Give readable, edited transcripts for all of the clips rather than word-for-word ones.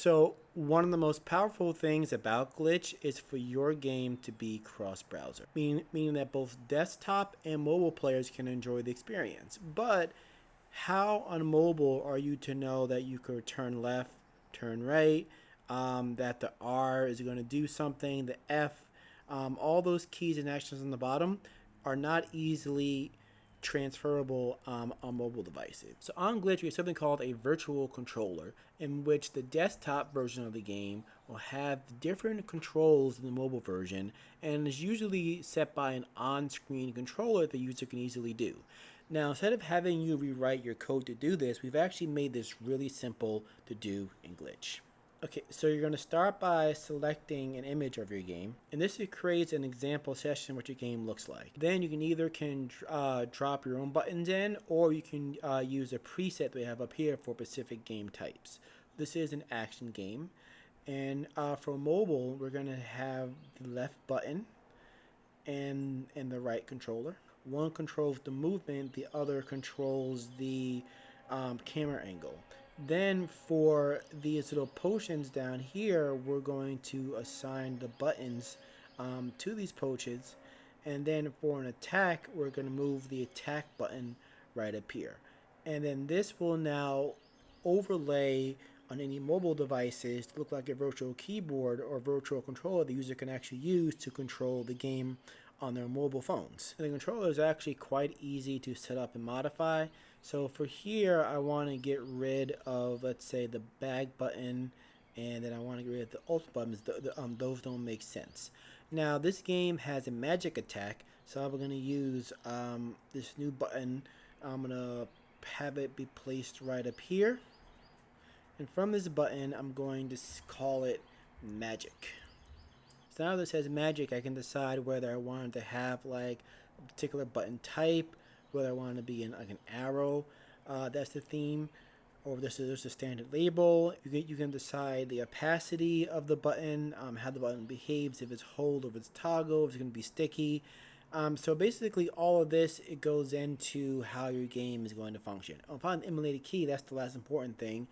So one of the most powerful things about Glitch is for your game to be cross-browser, meaning that both desktop and mobile players can enjoy the experience. But how on mobile are you to know that you could turn left, turn right, that the R is going to do something, the F, all those keys and actions on the bottom are not easily transferable on mobile devices. So on Glitch, we have something called a virtual controller, in which the desktop version of the game will have different controls than the mobile version, and is usually set by an on-screen controller that the user can easily do. Now, instead of having you rewrite your code to do this, we've actually made this really simple to do in Glitch. Okay, so you're going to start by selecting an image of your game, and this creates an example session what your game looks like. Then you can either drop your own buttons in, or you can use a preset we have up here for specific game types. This is an action game, and for mobile, we're going to have the left button and the right controller. One controls the movement, the other controls the camera angle. Then for these little potions down here, we're going to assign the buttons to these potions. And then for an attack, we're going to move the attack button right up here. And then this will now overlay on any mobile devices to look like a virtual keyboard or virtual controller the user can actually use to control the game on their mobile phones. And the controller is actually quite easy to set up and modify. So for here, I want to get rid of, let's say, the bag button, and then I want to get rid of the alt buttons. Those don't make sense. Now, this game has a magic attack, so I'm going to use this new button. I'm going to have it be placed right up here. And from this button, I'm going to call it magic. So now that it says magic, I can decide whether I want to have like a particular button type, whether I want to be in like an arrow, that's the theme, or this is a standard label. You can decide the opacity of the button, how the button behaves, if it's hold, if it's toggle, if it's going to be sticky. So basically all of this, it goes into how your game is going to function. Upon the emulated key, that's the last important thing.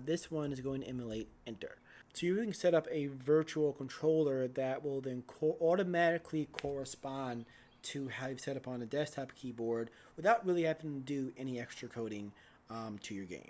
This one is going to emulate enter. So you can set up a virtual controller that will then automatically correspond to how you've set up on a desktop keyboard without really having to do any extra coding to your game.